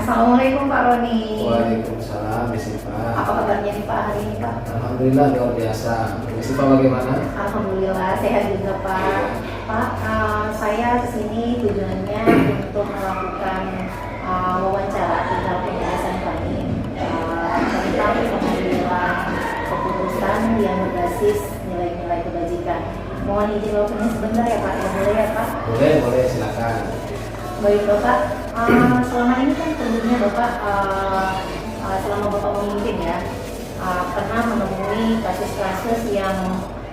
Assalamualaikum Pak Roni. Waalaikumsalam, Miss Siva. Apa kabarnya nih Pak hari ini Pak? Alhamdulillah luar biasa. Miss Siva bagaimana? Alhamdulillah sehat juga Pak. Pak, saya kesini tujuannya untuk melakukan wawancara tentang penjelasan kami tentang pengambilan keputusan yang berbasis nilai-nilai kebajikan. Mohon izin waktunya sebentar ya Pak, ya boleh ya Pak? Boleh, silakan. Baik Bapak, selama ini kan tentunya Bapak selama Bapak memimpin ya pernah menemui kasus-kasus yang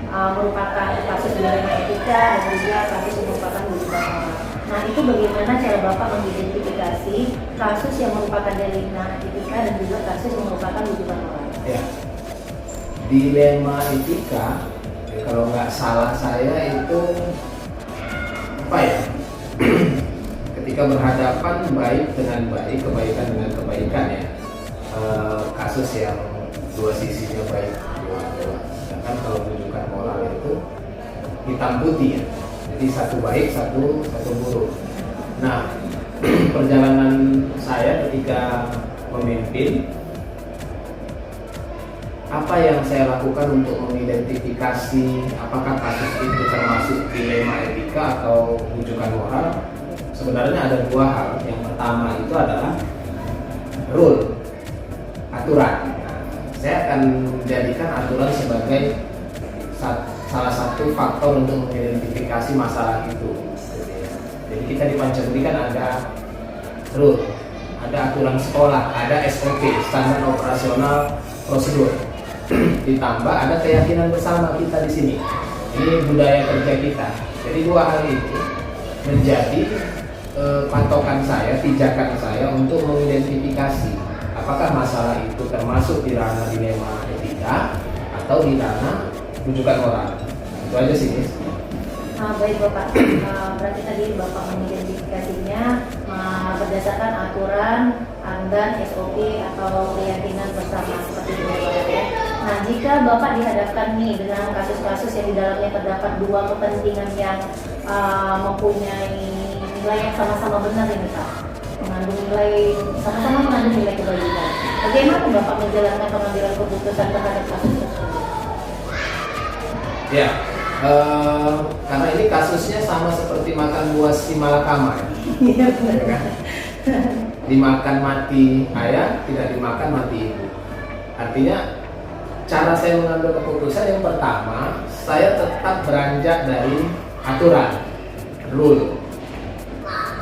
merupakan kasus dilema etika dan juga kasus yang merupakan wujudan moral. Nah itu bagaimana cara Bapak mengidentifikasi kasus yang merupakan dilema etika dan juga kasus yang merupakan wujudan moral? Ya, dilema etika, kalau nggak salah saya itu apa ya? Ketika berhadapan baik dengan baik, kebaikan dengan kebaikan ya, kasus yang dua sisinya baik dua. Sedangkan kalau rujukan moral itu hitam putih ya, jadi satu baik, satu buruk. Nah, perjalanan saya ketika memimpin, apa yang saya lakukan untuk mengidentifikasi apakah kasus itu termasuk dilema etika atau rujukan moral? Sebenarnya ada dua hal. Yang pertama itu adalah rule, aturan. Nah, saya akan menjadikan aturan sebagai salah satu faktor untuk mengidentifikasi masalah itu. Jadi kita di Pancabudi kan ada rule, ada aturan sekolah, ada SOP, standar operasional prosedur. Ditambah ada keyakinan bersama kita di sini. Ini budaya kerja kita. Jadi dua hal itu menjadi patokan saya, pijakan saya untuk mengidentifikasi apakah masalah itu termasuk di ranah dilema etika atau di ranah rujukan moral. Itu aja sih, Miss. Baik Bapak, berarti tadi Bapak mengidentifikasinya berdasarkan aturan dan SOP atau keyakinan bersama seperti itu Bapak ya. Nah jika Bapak dihadapkan nih dengan kasus-kasus yang di dalamnya terdapat dua kepentingan yang mempunyai nilai yang sama-sama benar ini Pak, sama-sama mengandung nilai kebajikan. Bagaimana Bapak menjalankan pengambilan keputusan terhadap kasus tersebut? Ya, karena ini kasusnya sama seperti makan buah si malakama ya. Iya benar kan? Dimakan mati ayah, tidak dimakan mati ibu. Artinya cara saya mengambil keputusan yang pertama, saya tetap beranjak dari aturan, rule,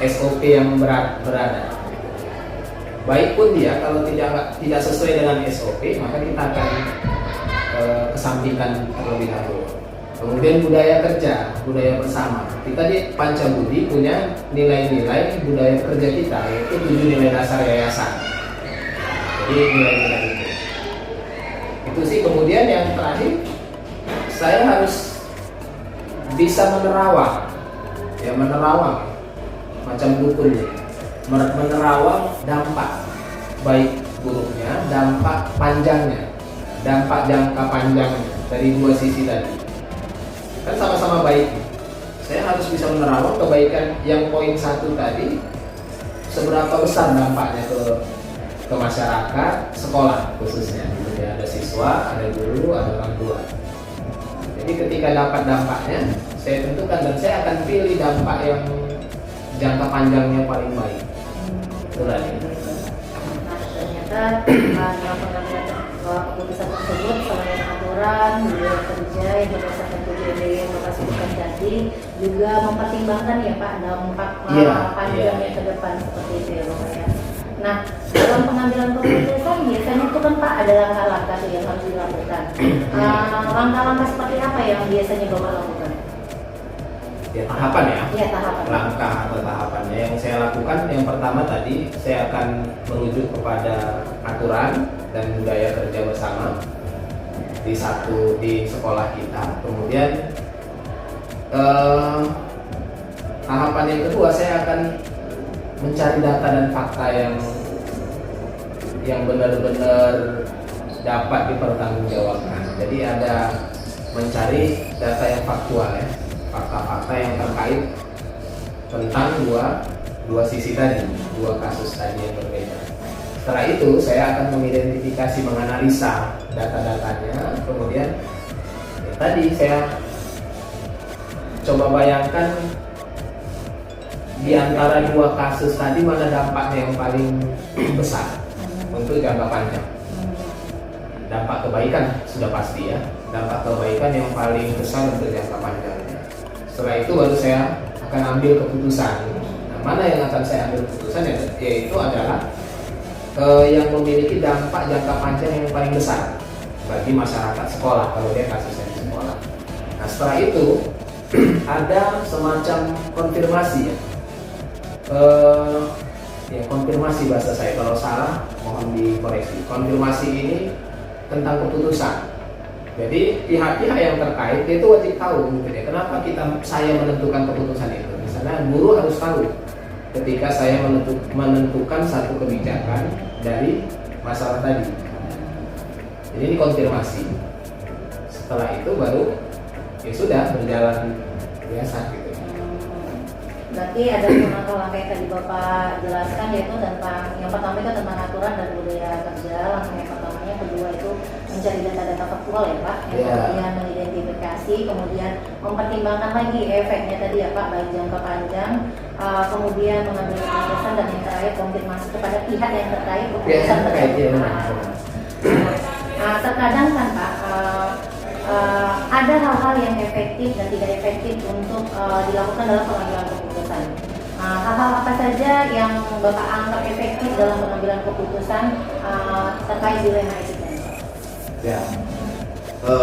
SOP yang berada. Baik pun dia kalau tidak sesuai dengan SOP, maka kita akan kesampingkan terlebih dahulu. Kemudian budaya kerja, budaya bersama. Kita di Pancabudi punya nilai-nilai budaya kerja kita, yaitu 7 nilai dasar yayasan. Jadi nilai-nilai itu sih. Kemudian yang terakhir, saya harus bisa menerawang, macam dukunnya, menerawang dampak baik buruknya, dampak panjangnya, dampak jangka panjangnya dari dua sisi tadi. Kan sama-sama baik. Saya harus bisa menerawang kebaikan yang poin 1 tadi, seberapa besar dampaknya ke masyarakat, sekolah khususnya. Jadi ada siswa, ada guru, ada orang tua. Jadi ketika dapat dampaknya, saya tentukan dan saya akan pilih dampak yang jangka panjangnya paling baik. Itulah ini. Ternyata dalam pengambilan keputusan tersebut selain aturan, budaya kerja yang berdasarkan KJB yang Bapak sebutkan tadi, juga mempertimbangkan ya Pak dampak panjangnya ke depan seperti itu ya Bapak ya. Nah dalam pengambilan keputusan biasanya itu kan Pak ada langkah-langkah yang harus dilakukan. Langkah-langkah seperti apa yang biasanya Bapak lakukan? Ya tahapan ya. Iya tahapan. Langkah atau tahapannya yang saya lakukan, yang pertama tadi saya akan merujuk kepada aturan dan budaya kerja bersama di sekolah kita. Kemudian tahapan yang kedua, saya akan mencari data dan fakta yang benar-benar dapat dipertanggungjawabkan. Jadi ada mencari data yang faktual ya, fakta-fakta yang terkait tentang dua dua sisi tadi, dua kasus tadi yang berbeda. Setelah itu saya akan mengidentifikasi, menganalisa data-datanya, kemudian ya, tadi saya coba bayangkan di antara dua kasus tadi mana dampaknya yang paling besar untuk jangka panjang. Dampak kebaikan sudah pasti ya, dampak kebaikan yang paling besar untuk jangka panjangnya. Setelah itu baru saya akan ambil keputusan. Nah, mana yang akan saya ambil keputusan yaitu adalah yang memiliki dampak jangka panjang yang paling besar bagi masyarakat sekolah kalau dia kasusnya di sekolah. Nah setelah itu ada semacam konfirmasi ya. Konfirmasi bahasa saya, kalau salah mohon dikoreksi. Konfirmasi ini tentang keputusan. Jadi pihak-pihak yang terkait itu wajib tahu gitu ya, kenapa saya menentukan keputusan itu. Misalnya guru harus tahu ketika saya menentukan satu kebijakan dari masalah tadi. Jadi ini konfirmasi. Setelah itu baru ya sudah berjalan biasa gitu. Berarti ada langkah-langkah yang tadi Bapak jelaskan, yaitu tentang yang pertama itu tentang aturan dan budaya kerja, langkah yang pertamanya, kedua itu mencari data-data faktual ya Pak, yang kemudian mengidentifikasi, kemudian mempertimbangkan lagi efeknya tadi ya Pak, baik jangka panjang, kemudian mengambil keputusan, dan yang terakhir konfirmasi kepada pihak yang terkait keputusan tersebut. Terkadang kan Pak, ada hal-hal yang efektif dan tidak efektif untuk dilakukan dalam pengambilan keputusan. Hal-hal apa saja yang Bapak anggap efektif dalam pengambilan keputusan terkait dilema etika? Ya,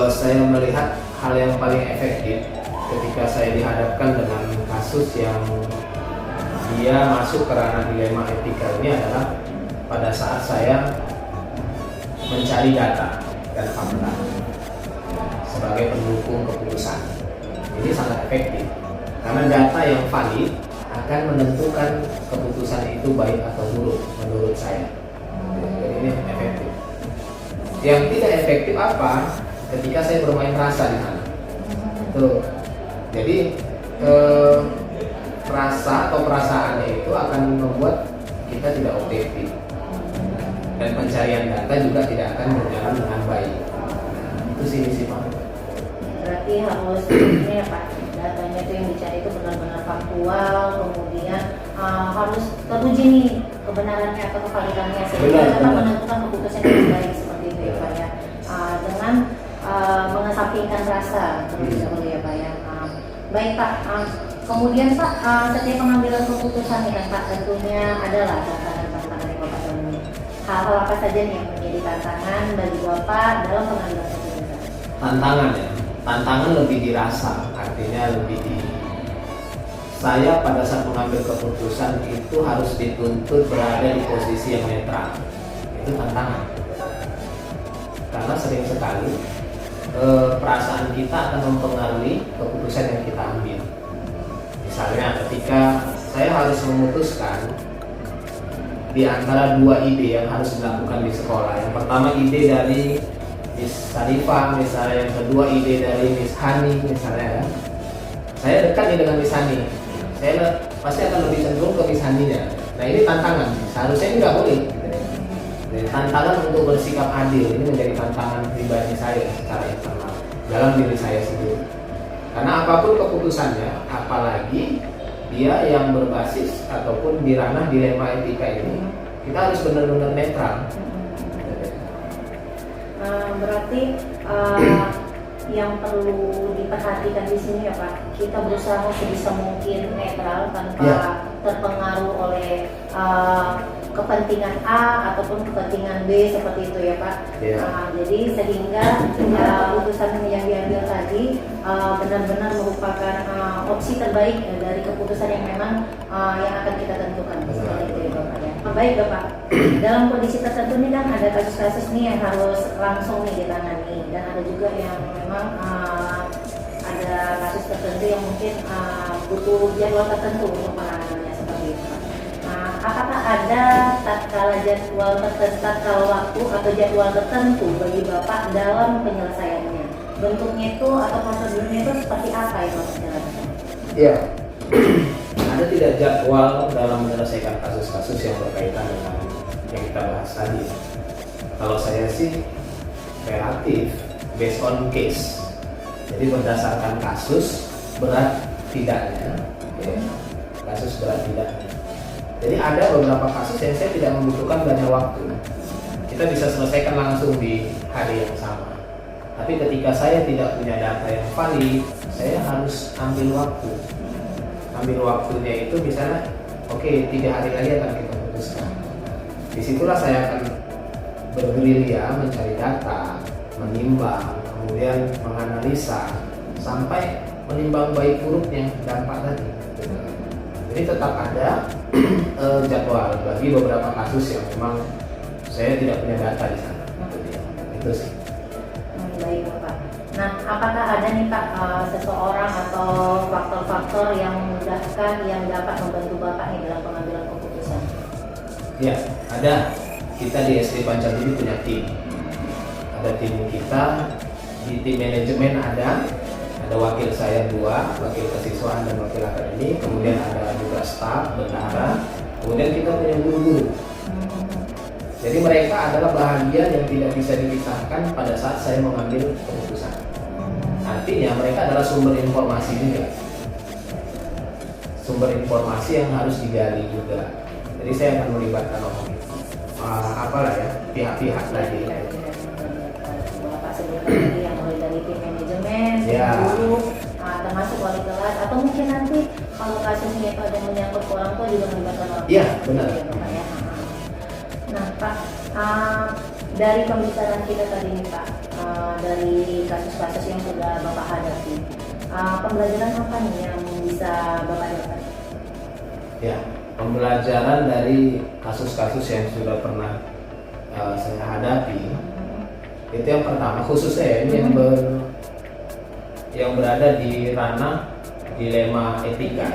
saya melihat hal yang paling efektif ketika saya dihadapkan dengan kasus yang dia masuk ke ranah dilema etika ini adalah pada saat saya mencari data dan fakta sebagai pendukung keputusan. Ini sangat efektif karena data yang valid akan menentukan keputusan itu baik atau buruk menurut saya. Jadi ini efektif. Yang tidak efektif apa? Ketika saya bermain rasa di sana. Tuh. Jadi rasa atau perasaannya itu akan membuat kita tidak objektif dan pencarian data juga tidak akan berjalan dengan baik. Itu sih Pak. Berarti harus ini ya Pak, datanya itu yang dicari itu benar-benar faktual, kemudian harus teruji nih kebenarannya atau kevalidannya sehingga dapat menentukan keputusan yang baik seperti itu ya Pak ya. Dengan mengesampingkan rasa terlebih dahulu ya Pak ya. Baik Pak, kemudian Pak, setiap pengambilan keputusan ini kan Pak tentunya adalah tantangan yang Bapak temui. Hal-hal apa saja nih yang menjadi tantangan bagi Bapak dalam pengambilan keputusan? Tantangan ya. Tantangan lebih dirasa, artinya lebih saya pada saat mengambil keputusan itu harus dituntut berada di posisi yang netral. Itu tantangan. Karena sering sekali perasaan kita akan mempengaruhi keputusan yang kita ambil. Misalnya ketika saya harus memutuskan di antara dua ide yang harus dilakukan di sekolah. Yang pertama ide dari Miss Sarifah, misalnya yang kedua ide dari Miss Hani misalnya ya. Saya dekat nih dengan Miss Hani, saya pasti akan lebih cenderung ke Miss Hani-nya. Nah ini tantangan, seharusnya ini nggak boleh. Jadi, tantangan untuk bersikap adil ini menjadi tantangan pribadi saya secara internal dalam diri saya sendiri. Karena apapun keputusannya, apalagi dia yang berbasis ataupun di ranah dilema etika ini, kita harus benar-benar netral. Berarti yang perlu diperhatikan di sini ya Pak, kita berusaha sebisa mungkin netral tanpa terpengaruh oleh kepentingan A ataupun kepentingan B seperti itu ya Pak. Jadi sehingga keputusan yang diambil tadi benar-benar merupakan opsi terbaik dari keputusan yang memang yang akan kita tentukan seperti itu ya Bapak ya. Baik Bapak, dalam kondisi tertentu nih kan ada kasus-kasus nih yang harus langsung nih ditangani, dan ada juga yang memang ada kasus tertentu yang mungkin butuh jadwal tertentu untuk penanganannya seperti itu. Apakah ada tatkala jadwal tertentu, tatkala waktu atau jadwal tertentu bagi Bapak dalam penyelesaiannya? Bentuknya itu atau prosedurnya itu seperti apa yang Bapak jelaskan? Iya, ada tidak jadwal dalam menyelesaikan kasus-kasus yang berkaitan dengan yang kita bahas tadi? Kalau saya sih relatif based on case. Jadi berdasarkan kasus berat tidaknya, ya, kasus berat tidaknya. Jadi ada beberapa kasus yang saya tidak membutuhkan banyak waktu. Kita bisa selesaikan langsung di hari yang sama. Tapi ketika saya tidak punya data yang valid, saya harus ambil waktu. Ambil waktunya itu misalnya, oke, 3 hari lagi akan kita putuskan. Disitulah saya akan bergerilya mencari data, menimbang, kemudian menganalisa sampai menimbang baik buruknya dampak tadi. Jadi tetap ada jadwal bagi beberapa kasus yang memang saya tidak punya data di sana. Itu sih. Baik Bapak. Nah, apakah ada nih Pak seseorang atau faktor-faktor yang memudahkan yang dapat membantu Bapak nih dalam pengambilan keputusan? Ya, ada. Kita di SD Pancabudi punya tim. Ada tim kita, di tim manajemen ada wakil saya 2, wakil kesiswaan dan wakil akademik, kemudian ada juga staf, bendahara, kemudian kita punya guru-guru. Jadi mereka adalah bahagian yang tidak bisa dipisahkan pada saat saya mengambil keputusan. Artinya mereka adalah sumber informasi juga, sumber informasi yang harus digali juga. Jadi saya akan melibatkan pihak-pihak tadi. Bapak sebutkan tadi yang mulai dari tim manajemen, Ya. guru, termasuk wali kelas, atau mungkin nanti kalau kasusnya itu ada menyangkut ke orang tua juga melibatkan orang tua. Iya, benar. Ya, Bapak, ya. Nah Pak, dari pembicaraan kita tadi nih Pak, dari kasus-kasus yang sudah Bapak hadapi, pembelajaran apa nih yang bisa Bapak dapat? Ya, pembelajaran dari kasus-kasus yang sudah pernah saya hadapi, itu yang pertama khususnya ya, ini yang berada di ranah dilema etika.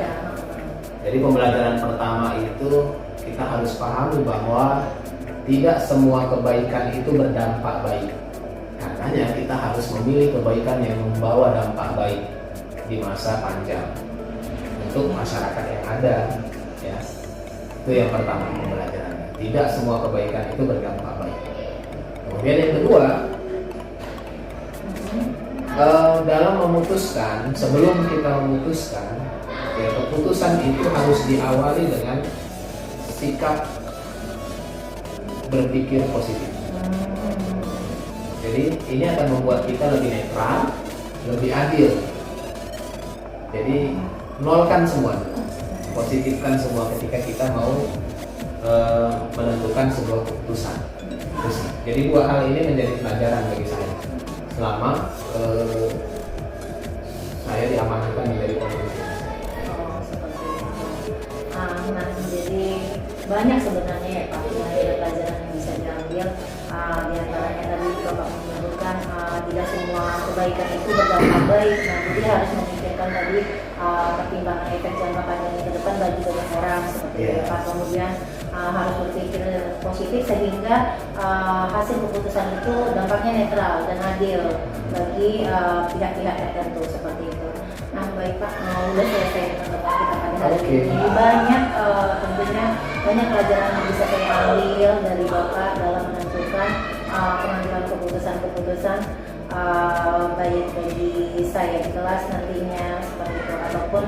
Jadi pembelajaran pertama itu kita harus pahami bahwa tidak semua kebaikan itu berdampak baik. Karenanya kita harus memilih kebaikan yang membawa dampak baik di masa panjang untuk masyarakat yang ada. Ya, itu yang pertama pembelajarannya. Tidak semua kebaikan itu berdampak baik. Kemudian yang kedua, dalam memutuskan, sebelum kita memutuskan, ya, keputusan itu harus diawali dengan sikap berpikir positif. Jadi ini akan membuat kita lebih netral, lebih adil. Jadi nolkan semua, positifkan semua ketika kita mau menentukan sebuah keputusan. Jadi 2 hal ini menjadi pelajaran bagi saya selama saya diamanahkan menjadi pemimpin. Oh, seperti itu. Nah, jadi banyak sebenarnya ya Pak, ada pelajaran yang bisa diambil. Di antaranya tadi Bapak menyebutkan tidak semua kebaikan itu berdampak baik. Nah, jadi harus memikirkan tadi pertimbangan efek jangka panjangnya ke depan bagi banyak orang seperti itu Pak. Kemudian harus berpikir positif sehingga hasil keputusan itu dampaknya netral dan adil bagi pihak-pihak tertentu seperti itu. Nah baik Pak, sudah selesai pertemuan kita pada hari ini. Banyak tentunya banyak pelajaran yang bisa saya ambil dari Bapak dalam menentukan pengambilan keputusan-keputusan baik bagi saya di kelas nantinya seperti itu ataupun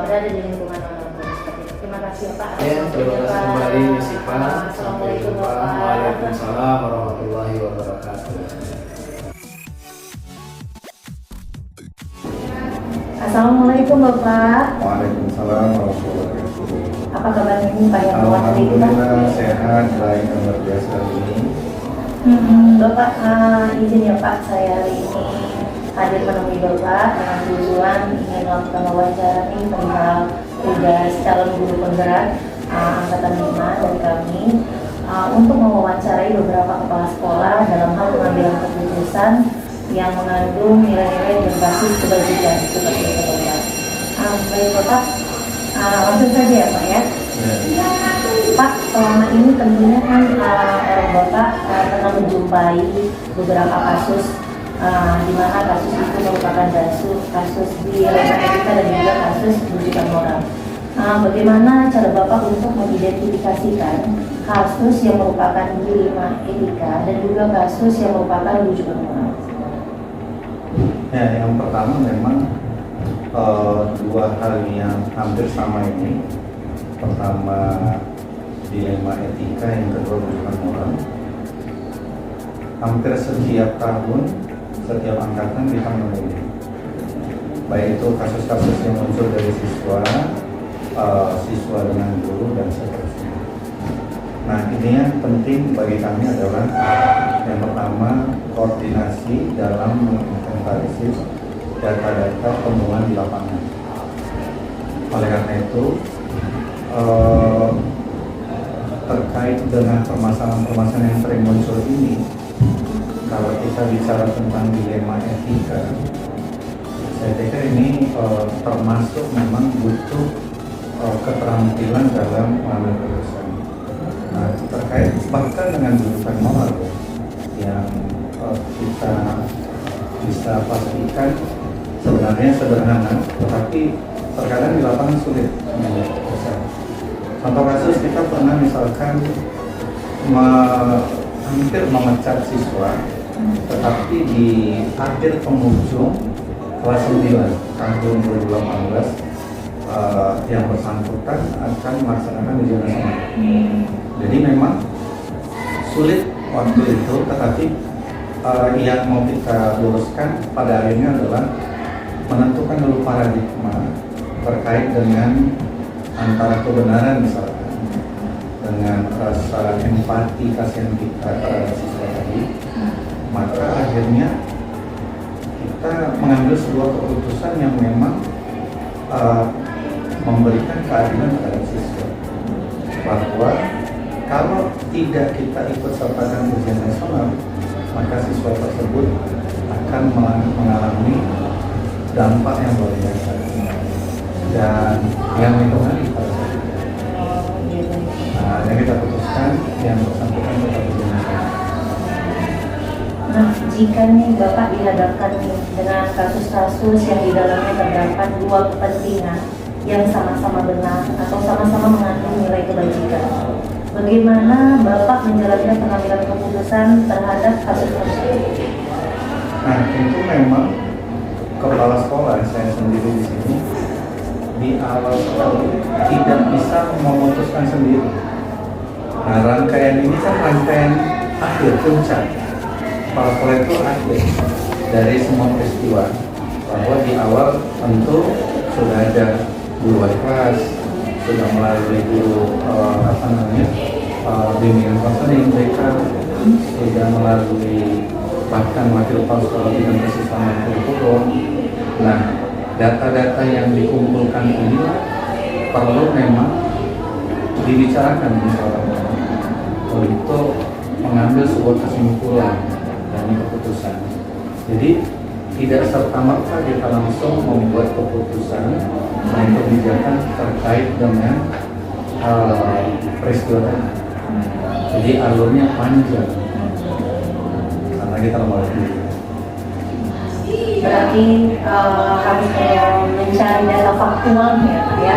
berada di lingkungan orang tua seperti itu. Terima kasih Pak. Ya, terima kasih kembali Miss Ipa. Assalamualaikum Bapak. Waalaikumsalam warahmatullahi wabarakatuh. Assalamualaikum Bapak. Waalaikumsalam warahmatullahi wabarakatuh. Apa kabarnya ini Pak yang mewakili kita? Alhamdulillah sehat, baik, luar biasa ini. Bapak izin ya Pak, saya hari ini hadir menemui Bapak dengan tujuan ingin melakukan wawancara nih perihal tugas calon guru penggerak angkatan 5 dari kami untuk mewawancarai beberapa kepala sekolah dalam hal pengambilan keputusan yang mengandung nilai-nilai berbasis kebajikan seperti itu Bapak. Baik Bapak, langsung saja ya Pak ya. Pak, selama ini tentunya kan orang Bapak pernah menjumpai beberapa kasus di mana kasus itu merupakan kasus dilema etika dan juga kasus rujukan moral. Bagaimana cara Bapak untuk mengidentifikasikan kasus yang merupakan dilema etika dan juga kasus yang merupakan rujukan moral? Ya, yang pertama memang dua hal yang hampir sama ini. Pertama dilema etika, yang kedua rujukan moral. Hampir setiap tahun, setiap angkatan kita menemui, baik itu kasus-kasus yang muncul dari siswa, siswa dengan guru dan seterusnya. Nah, ini yang penting bagi kami adalah yang pertama koordinasi dalam menginventarisir data-data temuan di lapangan. Oleh karena itu, terkait dengan permasalahan-permasalahan yang sering muncul ini, kalau kita bicara tentang dilema etika, saya pikir ini termasuk memang butuh keterampilan dalam mengambil keputusan. Nah, terkait bahkan dengan rujukan moral yang kita bisa pastikan sebenarnya sederhana, tetapi terkadang di lapangan sulit mengambil keputusan. Contoh kasus, kita pernah misalkan hampir memecat siswa, tetapi di akhir penghujung kelas 9 tahun 2018 yang bersangkutan akan melaksanakan ujian nasional. Jadi memang sulit waktu itu, tetapi yang mau kita luruskan pada akhirnya adalah menentukan dulu paradigma terkait dengan antara kebenaran misalkan dengan rasa empati kasihan kita terhadap siswa tadi, maka akhirnya kita mengambil sebuah keputusan yang memang memberikan keadilan terhadap siswa, bahwa kalau tidak kita ikut sertakan ujian nasional, maka siswa tersebut akan mengalami dampak yang luar biasa dan yang hitungan pada saat itu. Nah, yang kita putuskan yang bersangkutan tetap ujian nasional. Nah, jika nih Bapak dihadapkan dengan kasus-kasus yang di dalamnya terdapat dua kepentingan yang sama-sama benar atau sama-sama mengandung nilai kebajikan, bagaimana Bapak menjalankan pengambilan keputusan terhadap kasus tersebut? Nah, itu memang kepala sekolah saya sendiri di sini di awal tidak bisa memutuskan sendiri. Nah, rangkaian ini kan rangkaian akhir puncak. Kepala sekolah itu akhir dari semua peristiwa, bahwa di awal tentu sudah ada guru wali kelas, sudah melalui guru bimbingan konseling mereka, sudah melalui bahkan wakil kepala sekolah bidang kesiswaan dan kurikulum. Nah, data-data yang dikumpulkan ini perlu memang dibicarakan di sekolah untuk mengambil sebuah kesimpulan dari keputusan. Jadi tidak serta-merta kita langsung membuat keputusan dan kebijakan terkait dengan peristiwa tadi. Jadi alurnya panjang karena kita melalui. Berarti harus mencari data faktualnya ya,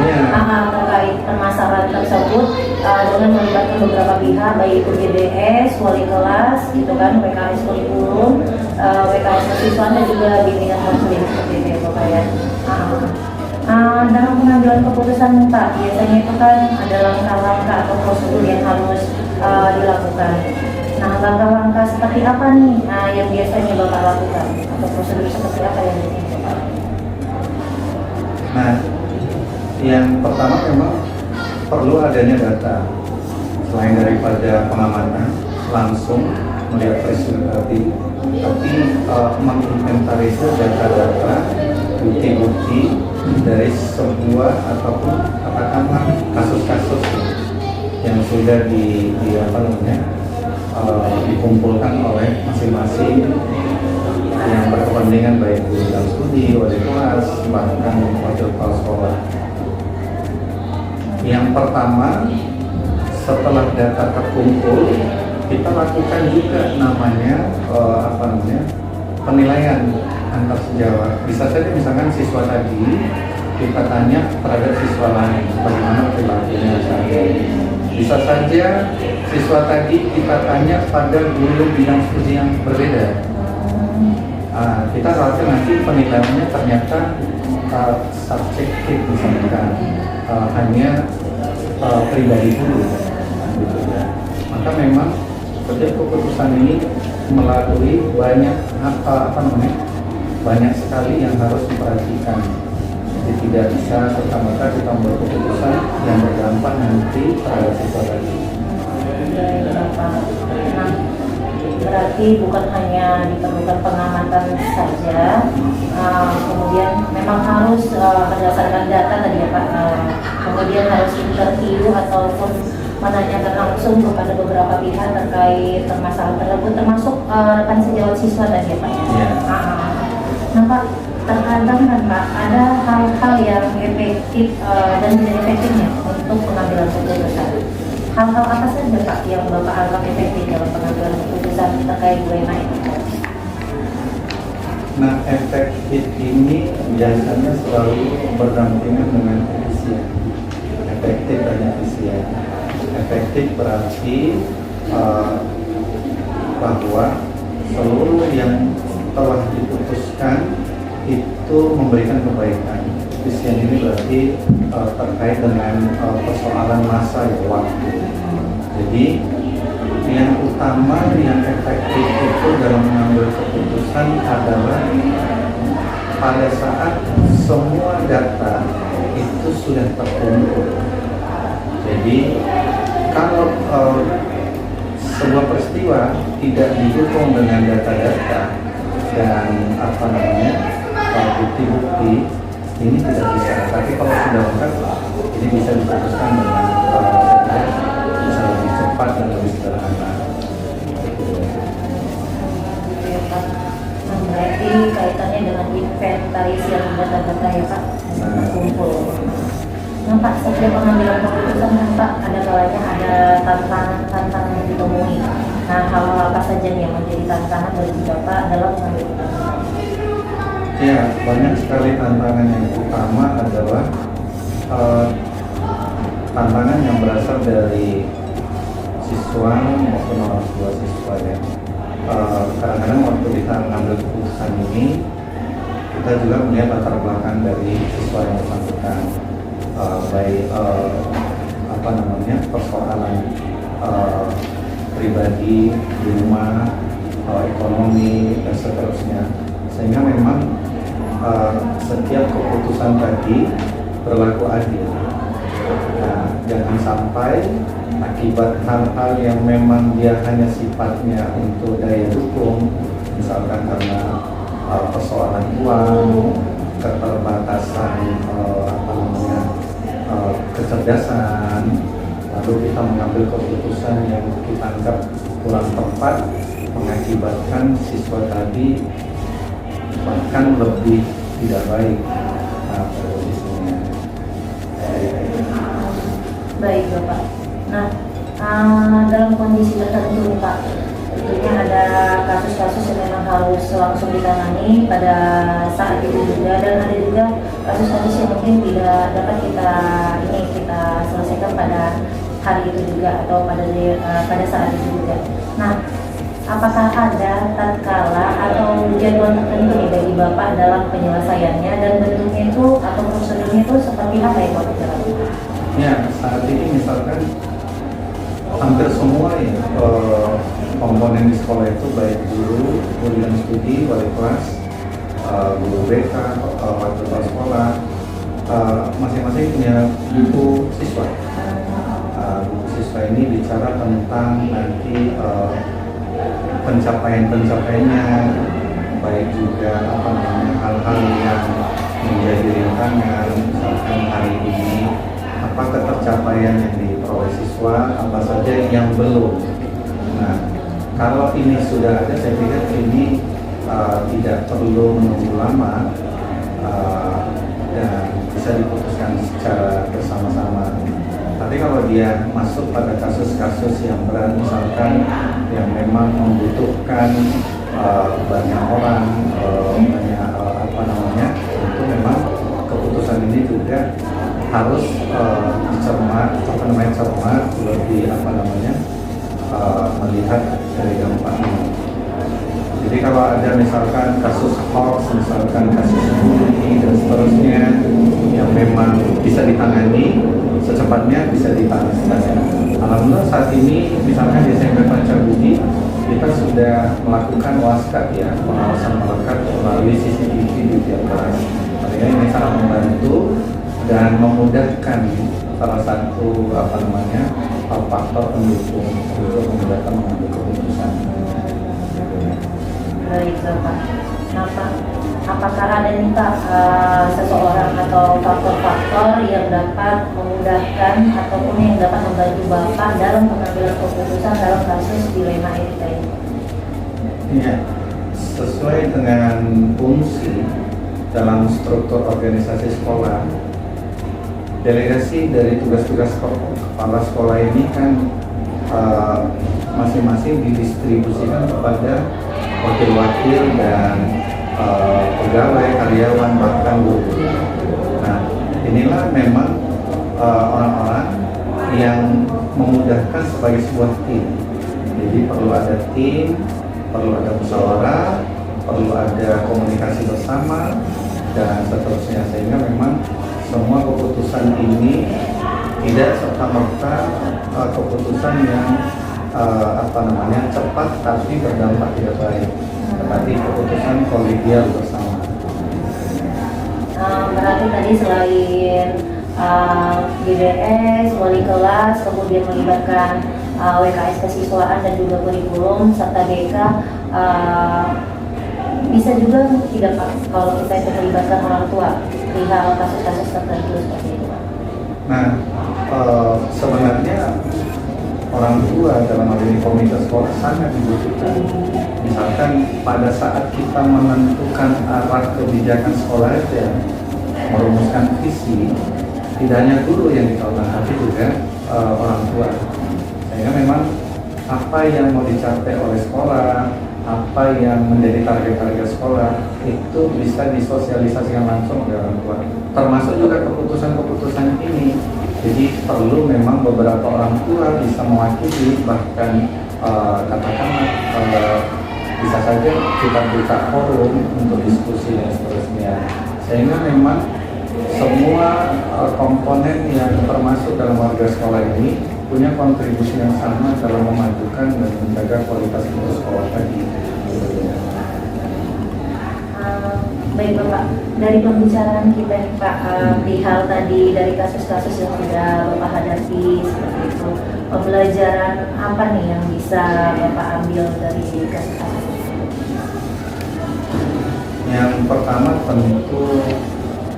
terkait permasalahan tersebut dengan melibatkan beberapa pihak, baik itu GDS, wali kelas, gitu kan, WKS kurikulum, WKS kesiswaan dan juga bimbingan konseling seperti itu ya Bapak ya. Dalam pengambilan keputusan Pak, biasanya itu kan ada langkah-langkah atau prosedur yang harus dilakukan. Nah, langkah-langkah seperti apa nih yang biasanya Bapak lakukan? Atau prosedur seperti apa yang biasanya Bapak lakukan? Nah, yang pertama memang perlu adanya data. Selain daripada pengamatan, langsung melihat peristiwa tadi, tapi menginventarisir data-data, bukti-bukti dari sebuah ataupun katakanlah kasus-kasus yang sudah dikumpulkan oleh masing-masing yang berkepentingan, baik guru dan studi, wali kelas, bahkan wakil kepala sekolah. Yang pertama, setelah data terkumpul, kita lakukan juga namanya penilaian antar sejawat. Bisa saja misalkan siswa tadi kita tanya terhadap siswa lain perilakunya sehari-hari. Bisa saja siswa tadi kita tanya pada guru bidang studi yang berbeda. Kita khawatir nanti penilaiannya ternyata subjektif, misalkan hanya pribadi guru, gitu ya. Maka memang setiap keputusan ini melalui banyak banyak sekali yang harus diperhatikan. Jadi tidak bisa serta-merta kita membuat keputusan yang berdampak nanti terhadap siswa tadi. Nah, berarti bukan hanya diperlukan pengamatan saja, kemudian memang harus berdasarkan data tadi ya Pak, kemudian harus interview ataupun menanyakan langsung kepada beberapa pihak terkait permasalahan tersebut, termasuk rekan sejawat siswa tadi ya Pak. Yeah. Nah Pak, terkadang kan Pak ada hal-hal yang efektif dan tidak efektifnya untuk pengambilan keputusan. Hal-hal apa saja Pak yang Bapak anggap efektif dalam pengambilan keputusan terkait UMA itu? Nah, efektif ini biasanya selalu berdampingan dengan efisien. Efektif dan efisien. Efektif berarti bahwa seluruh yang telah diputuskan itu memberikan kebaikan. Efisien ini berarti terkait dengan persoalan masa ya, waktu. Jadi yang utama yang efektif itu dalam mengambil keputusan adalah pada saat semua data itu sudah terkumpul. Jadi kalau sebuah peristiwa tidak didukung dengan data-data dan bukti-bukti, ini tidak bisa. Tapi kalau sudah lengkap, ini bisa diputuskan dengan bisa lebih cepat dan lebih sederhana. Berarti kaitannya dengan inventarisasi data-data ya Pak, kumpul. Nah Pak, setiap pengambilan keputusan kan Pak, ada kalanya ada tantangan yang ditemui. Nah, hal-hal apa saja nih yang menjadi tantangan bagi Bapak dalam mengambil keputusan? Ya, banyak sekali tantangan. Yang utama adalah tantangan yang berasal dari siswa maupun orang tua siswa ya. Kadang-kadang waktu kita mengambil keputusan ini, kita juga melihat latar belakang dari siswa yang bersangkutan, baik persoalan pribadi di rumah, ekonomi dan seterusnya. Sehingga memang setiap keputusan tadi berlaku adil. Nah, jangan sampai akibat hal-hal yang memang dia hanya sifatnya untuk daya dukung, misalkan karena persoalan uang, keterbatasan kecerdasan, lalu kita mengambil keputusan yang kita anggap kurang tepat, mengakibatkan siswa tadi bahkan lebih tidak baik posisinya. Baik Bapak. Nah, dalam kondisi tertentu Pak, tentunya ada kasus-kasus yang memang harus langsung ditangani pada saat itu juga, dan ada juga kasus-kasus yang mungkin tidak dapat kita selesaikan pada hari itu juga atau pada saat itu juga. Nah, apakah ada tatkala atau jadwal tertentu nih bagi Bapak dalam penyelesaiannya, dan bentuknya itu atau prosedurnya itu seperti apa yang Bapak jalankan? Ya, saat ini misalkan hampir semua ya komponen di sekolah itu, baik guru bidang studi, wali kelas, guru BK, wakil kepala sekolah, masing-masing punya buku siswa. Buku siswa ini bicara tentang nanti pencapaian-pencapaiannya, baik juga hal-hal yang menjadi rintangan, misalkan hari ini apa ketercapaian yang diperoleh siswa, apa saja yang belum. Nah, kalau ini sudah ada, saya pikir ini tidak perlu menunggu lama dan bisa diputuskan secara bersama-sama. Tapi kalau dia masuk pada kasus-kasus yang berat, misalkan yang memang membutuhkan banyak orang, itu memang keputusan ini juga harus cermat lebih melihat dari dampaknya. Jadi kalau ada misalkan kasus hoax, misalkan kasus bullying dan seterusnya yang memang bisa ditangani secepatnya, bisa ditangani. Alhamdulillah saat ini misalkan di SMP Pancabudi kita sudah melakukan waskat ya, pengawasan melekat melalui CCTV di tiap kelas. Artinya ini sangat membantu dan memudahkan salah satu faktor pendukung untuk memudahkan mengambil keputusan. Baik Bapak. Nah Pak, apakah ada nih Pak seseorang atau faktor-faktor yang dapat memudahkan ataupun yang dapat membantu Bapak dalam pengambilan keputusan dalam kasus dilema etika ini? Ya, sesuai dengan fungsi dalam struktur organisasi sekolah, delegasi dari tugas-tugas kepala sekolah ini kan masing-masing didistribusikan kepada wakil-wakil dan pegawai, karyawan, bahkan guru. Nah, inilah memang orang-orang yang memudahkan sebagai sebuah tim. Jadi perlu ada tim, perlu ada musyawarah, perlu ada komunikasi bersama, dan seterusnya. Sehingga memang semua keputusan ini tidak serta-merta keputusan yang cepat tapi berdampak tidak baik, tetapi keputusan kolegial bersama. Berarti tadi selain GDS, wali kelas, kemudian melibatkan WKS kesiswaan dan juga kurikulum serta BK, bisa juga tidak Pak kalau kita itu melibatkan orang tua di hal kasus-kasus tertentu seperti itu Pak? Nah, sebenarnya orang tua dalam hal ini komite sekolah sangat dibutuhkan. Misalkan pada saat kita menentukan arah kebijakan sekolah ya, merumuskan visi, tidak hanya guru yang ditawarkan, tapi juga orang tua. Sehingga memang apa yang mau dicapai oleh sekolah, apa yang menjadi target-target sekolah itu bisa disosialisasikan langsung oleh orang tua. Termasuk juga keputusan-keputusan ini. Jadi perlu memang beberapa orang tua bisa mewakili, bahkan bisa saja kita buka forum untuk diskusi dan seterusnya. Sehingga memang semua komponen yang termasuk dalam warga sekolah ini punya kontribusi yang sama dalam memajukan dan menjaga kualitas sekolah tadi. Baik Bapak, dari pembicaraan kita nih Pak, di hal tadi dari kasus-kasus yang sudah Bapak hadapi seperti itu, pembelajaran apa nih yang bisa Bapak ambil dari kasus-kasus? Yang pertama tentu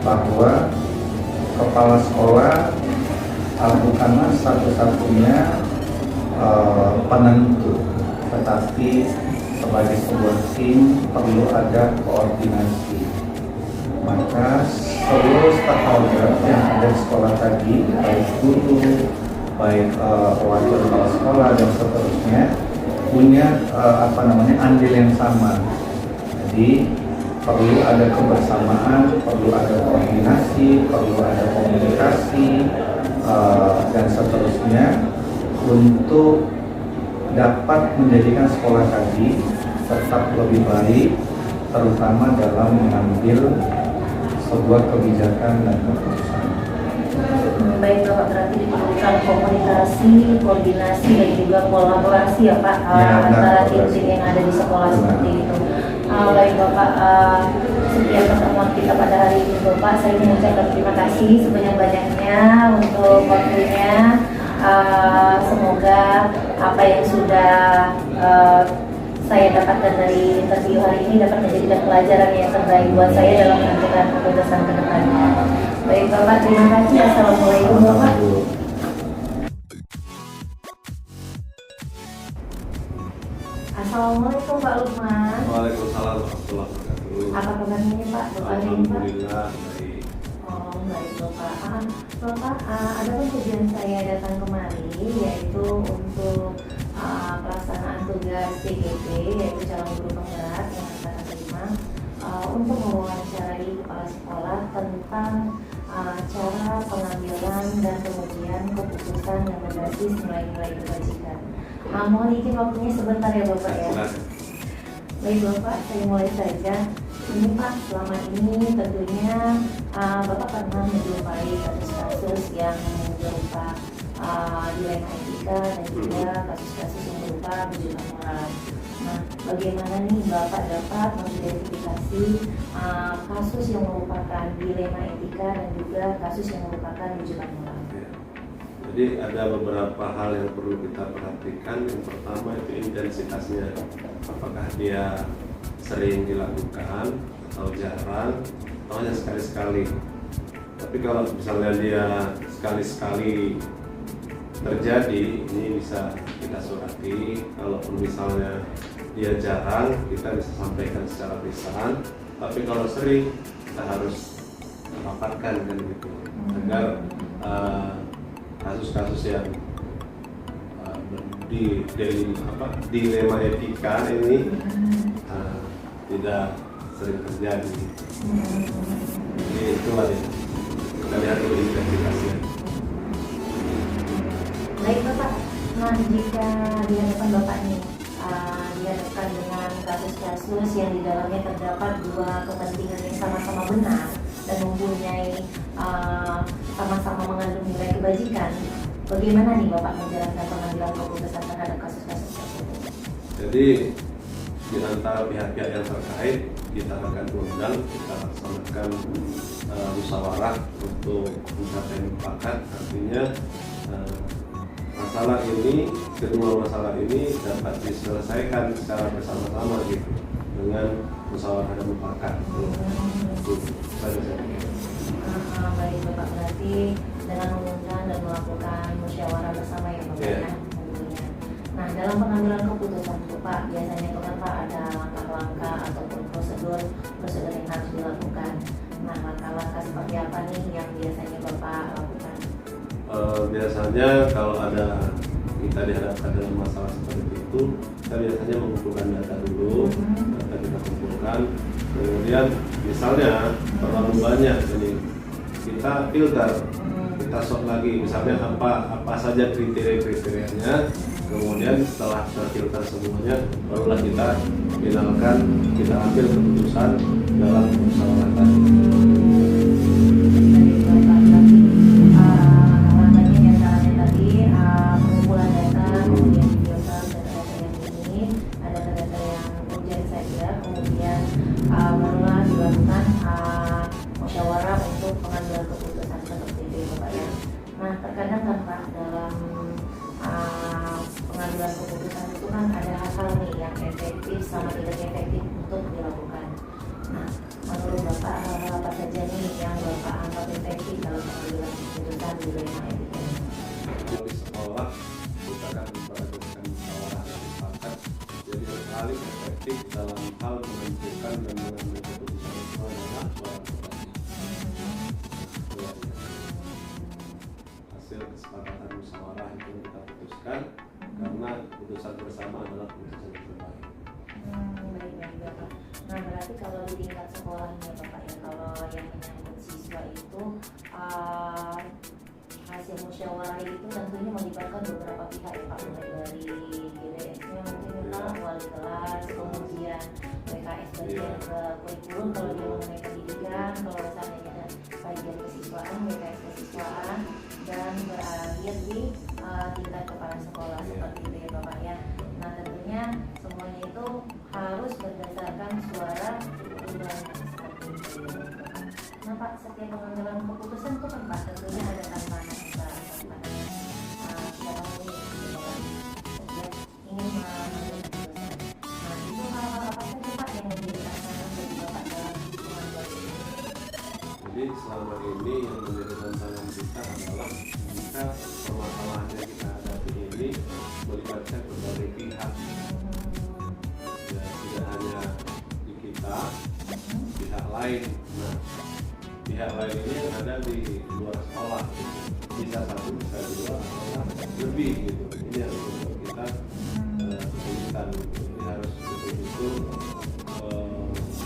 bahwa kepala sekolah bukanlah satu-satunya penentu, tetapi sebagai sebuah tim perlu ada koordinasi. Maka seluruh stakeholder yang ada di sekolah tadi, baik guru, baik wakil kepala sekolah dan seterusnya, punya andil yang sama. Jadi perlu ada kebersamaan, perlu ada koordinasi, perlu ada komunikasi dan seterusnya untuk dapat menjadikan sekolah tadi tetap lebih baik, terutama dalam mengambil sebuah kebijakan dan keputusan. Baik Bapak, berarti diperlukan komunikasi, koordinasi dan juga kolaborasi ya Pak, antara tim-tim yang ada di sekolah seperti itu. Baik Bapak, sekian pertemuan kita pada hari ini Bapak. Saya mengucapkan terima kasih sebanyak-banyaknya untuk waktunya. Semoga apa yang sudah saya dapatkan dari interview hari ini dapat menjadikan pelajaran yang terbaik buat saya dalam menentukan keputusan ke depannya. Baik Bapak, terima kasih. Assalamualaikum Bapak. Assalamualaikum Pak Lukman. Waalaikumsalam warahmatullahi wabarakatuh. Apa kabarnya Pak? Bapak ini Pak? Alhamdulillah baik. Oh baik Bapak. Bapak, ada tujuan saya datang kemari yaitu untuk pelaksanaan tugas CGP, yaitu calon guru penggerak yang akan terima untuk mewawancarai kepala sekolah tentang cara pengambilan dan kemudian keputusan yang berbasis nilai-nilai kebajikan. Mohon izin waktunya sebentar ya Bapak ya. Baik Bapak, saya mulai saja. Ini Pak, selama ini tentunya Bapak pernah menjumpai kasus-kasus yang berupa dilema etika dan juga kasus-kasus yang berupa bujukan moral. Nah, bagaimana nih Bapak dapat mengidentifikasi kasus yang merupakan dilema etika dan juga kasus yang merupakan bujukan moral? Ya. Jadi ada beberapa hal yang perlu kita perhatikan. Yang pertama itu intensitasnya, apakah dia sering dilakukan atau jarang atau hanya sekali-sekali. Tapi kalau misalnya dia sekali-sekali terjadi, ini bisa kita surati. Kalaupun misalnya dia jarang, kita bisa sampaikan secara lisan. Tapi kalau sering, kita harus rapatkan kan gitu, agar kasus-kasus yang dilema etika ini tidak sering terjadi. Jadi itulah ya, kita lihat dulu investigasinya. Baik Bapak, nah jika di hadapan Bapak nih dihadapkan dengan kasus-kasus yang di dalamnya terdapat dua kepentingan yang sama-sama benar dan mempunyai sama-sama mengandung nilai kebajikan, bagaimana nih Bapak menjalankan pengambilan keputusan terhadap kasus-kasus tersebut? Jadi di antara pihak-pihak yang terkait, kita akan undang, kita laksanakan musyawarah untuk mencapai mufakat. Artinya kedua masalah ini dapat diselesaikan secara bersama-sama gitu, dengan musyawarah dan mufakat. Baik Bapak, berarti dengan mengundang dan melakukan musyawarah bersama ya Bapak ya, tentunya. Nah, dalam pengambilan keputusan itu Pak, biasanya itu kan Pak ada langkah-langkah ataupun prosedur yang harus dilakukan. Nah, langkah-langkah seperti apa nih yang biasanya Bapak lakukan? Biasanya kalau kita dihadapkan dengan masalah seperti itu, kita biasanya mengumpulkan data dulu, data kita kumpulkan, kemudian misalnya terlalu banyak, jadi kita filter, kita sort lagi, misalnya apa saja kriteria-kriterianya, kemudian setelah terfilter semuanya, barulah kita finalkan, kita ambil keputusan dalam musyawarah tadi. Terkadang kan Pak, dalam pengambilan keputusan itu kan ada hal-hal nih yang efektif sama tidak efektif untuk dilakukan. Nah, menurut Bapak hal-hal apa saja nih yang Bapak anggap efektif dalam pengambilan keputusan di dilema etika? Di sekolah kita akan memperhatikan musyawarah dan mufakat, jadi paling efektif dalam hal menentukan dan mengambil keputusan itu adalah suara pribadi. Hasil kesepakatan musyawarah itu kita putuskan, karena keputusan bersama adalah keputusan yang terbaik. Baik Bapak. Nah, berarti kalau di tingkat sekolahnya Bapak ya, kalau yang menyangkut siswa itu hasil musyawarah itu tentunya melibatkan beberapa pihak ya Pak, mulai dari GBS-nya mungkin ya Pak, wali kelas, kemudian WKS bagian ke kurikulum kalau dia mengenai pendidikan, kalau misalnya ada bagian kesiswaan, WKS kesiswaan, dan berakhir di tingkat kepala sekolah seperti itu ya Bapak ya. Nah, tentunya semuanya itu harus berdasarkan suara keduanya seperti itu ya Bapak. Nah Pak, setiap pengambilan keputusan itu kan Pak tentunya ada tantangan Pak. Siapa ingin mengambil keputusan. Nah, itu hal-hal apa saja Pak yang menjadi tantangan bagi Bapak dalam pengambilan keputusan? Jadi selama ini yang menjadi tantangan kita adalah jika permasalahan yang kita hadapi ini melibatkan berbagai pihak, ya, tidak hanya di kita, pihak lain. Nah, pihak lain ini yang ada di luar sekolah, bisa satu, bisa dua, atau lebih gitu. Ini yang membuat kita kesulitan gitu. Ini harus betul-betul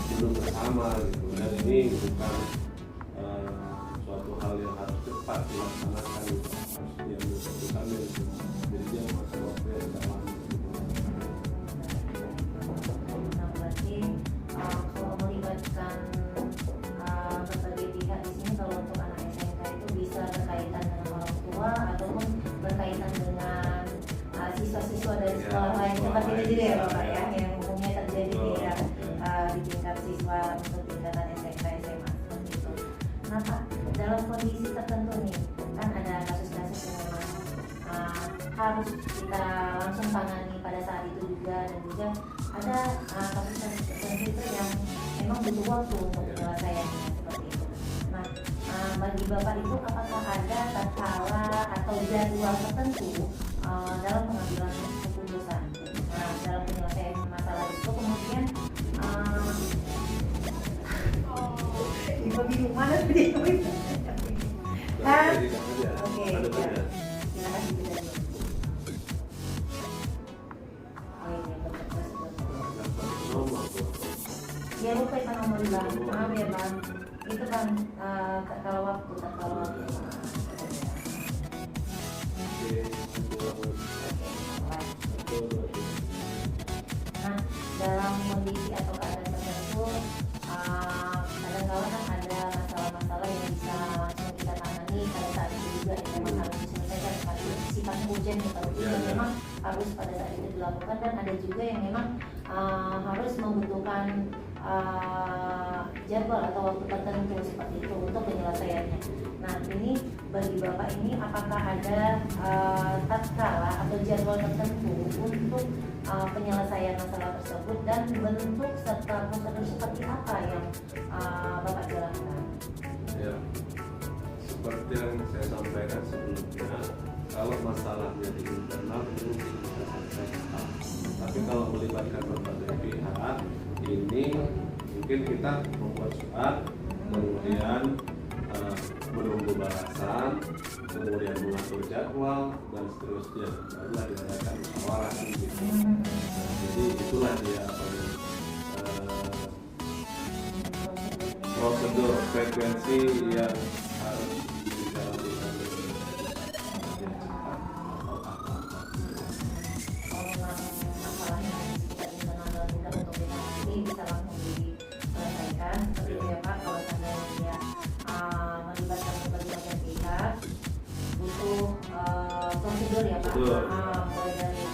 duduk bersama gitu. Dan ini bukan suatu hal dilaksanakan harus diambil keputusannya itu. Jadi dia masuk waktu yang agak lama. Nah, berarti kalau melibatkan berbagai pihak di sini, kalau untuk anak SMK itu bisa berkaitan dengan orang tua ataupun berkaitan dengan siswa-siswa dari sekolah lain seperti itu juga ya Bapak ya, yang umumnya terjadi di tingkat siswa untuk tingkatan SMK SMA seperti itu. Nah Pak, dalam kondisi tertentu nih kan ada kasus-kasus yang memang harus kita langsung tangani pada saat itu juga, dan juga ada kasus-kasus tertentu yang memang butuh waktu untuk penyelesaiannya seperti itu. Nah, bagi Bapak itu apakah ada tatkala atau jadwal tertentu dalam pengambilan keputusan dalam penyelesaian masalah itu, kemudian bingung mana tadi? Oke, Ada tanya. terima kasih sudah. Oh ini Nomor ya lupa itu nomor Bang, maaf ya Bang, itu kan kalau waktu. Nah, dalam kondisi atau keadaan tertentu, kadang-kadang kan ada masalah-masalah yang bisa langsung kita tangani pada saat itu juga, yang memang harus diselesaikan karena sifatnya urgent kalau yang memang harus pada saat itu dilakukan, dan ada juga yang memang harus membutuhkan jadwal atau waktu tertentu seperti itu untuk penyelesaiannya. Nah, ini bagi Bapak ini apakah ada tatkala atau jadwal tertentu untuk penyelesaian masalah tersebut, dan bentuk serta prosedur seperti apa yang Bapak jalankan? Ya, seperti yang saya sampaikan sebelumnya, kalau masalahnya di internal itu kita selesaikan. Tapi kalau melibatkan berbagai pihak, ini mungkin kita membuat surat, kemudian menunggu balasan, kemudian mengatur jadwal dan seterusnya, barulah diadakan musyawarah gitu. Jadi itulah dia prosedur frekuensi yang harus dijalankan. Kalau memang masalahnya tidak internal dan tidak untuk dinamasi, bisa langsung diselesaikan seperti itu ya Pak. Kalau seandainya dia melibatkan berbagai macam pihak, butuh prosedur ya Pak. Mulai dari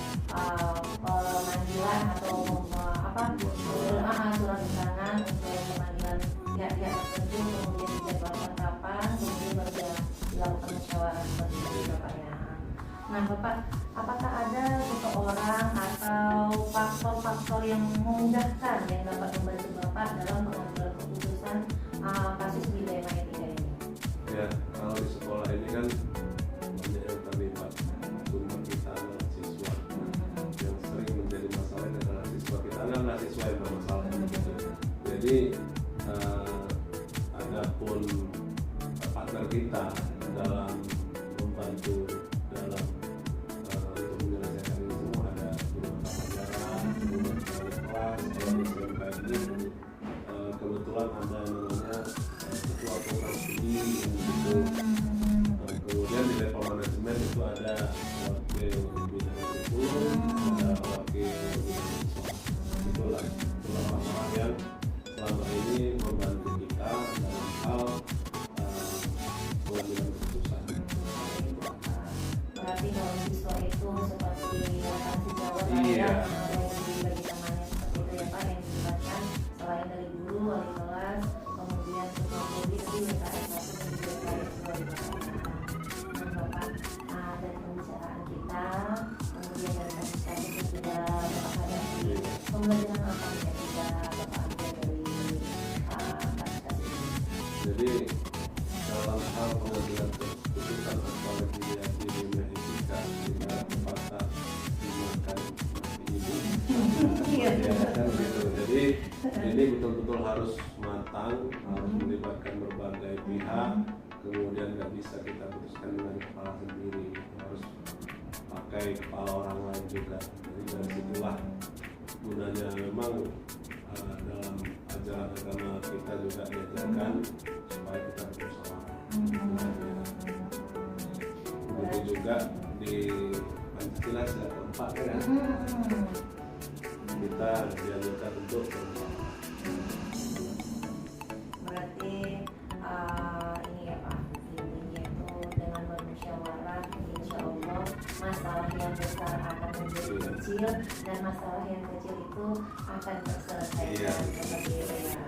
pemanggilan atau surat undangan untuk pemanggilan pihak-pihak tertentu, kemudian dijadwalkan kapan, kemudian baru dilakukan musyawarah seperti itu ya Pak ya. Nah Bapak, apakah ada seseorang atau faktor-faktor yang memudahkan yang dapat membantu Bapak dalam pengambilan keputusan kasus dilema etika ini? Ya, kalau di sekolah ini kan banyak yang terlibat. Sumber kita adalah siswa. Yang sering menjadi masalah adalah siswa. Kita adalah siswa yang bermasalah. Jadi adapun partner kita dalam membantu dalam untuk menyelesaikan ini semua ada beberapa pelajaran, beberapa kelas. Kalau di SMK ini kebetulan ada yang namanya ketua program studi gitu. Kemudian di level manajemen itu ada wakil bidang kurikulum, ada wakil bidang siswa. Itulah orang-orang yang selama ini membantu kita dalam hal pengambilan keputusan. Berarti kalau siswa itu seperti tanggung jawab Iya. yang dibagi temannya seperti itu ya Pak, yang dilibatkan selain dari guru, wali kelas, kemudian ketua prodi, tapi WKS 1 dan juga WKS 2 di Bapak. Nah Bapak, dari pembicaraan kita, kemudian dari kasus-kasus yang sudah Bapak hadapi, pembelajaran apa yang bisa Bapak ambil dari kasus-kasus ini? Jadi dalam hal pengambilan keputusan apalagi dia di dunia etika tidak terbatas dimakan ibu. Iya. Ya, kan gitu. Jadi ini betul-betul harus matang, harus melibatkan berbagai pihak. Kemudian nggak bisa kita putuskan dengan kepala sendiri, harus pakai kepala orang lain juga. Jadi dari situlah gunanya memang dalam ajaran agama kita juga diajarkan supaya kita bermusyawarah. begitu juga di Pancasila sila keempat ya, kita dianjurkan untuk bermusyawarah. Berarti ini ya Pak, intinya itu dengan bermusyawarah insya Allah masalah yang besar akan menjadi kecil dan masalah yang kecil itu akan terselesaikan seperti itu ya.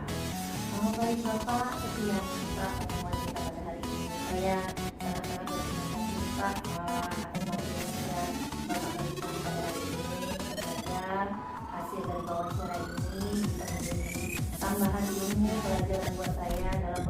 Baik Bapak, sekian Pak pertemuan kita pada hari ini. Saya sangat-sangat berterima kasih Pak atas waktunya dan Bapak berikan pada hari ini. Semoga hasil dari wawancara ini bisa menjadi tambahan ilmu pelajaran buat saya dalam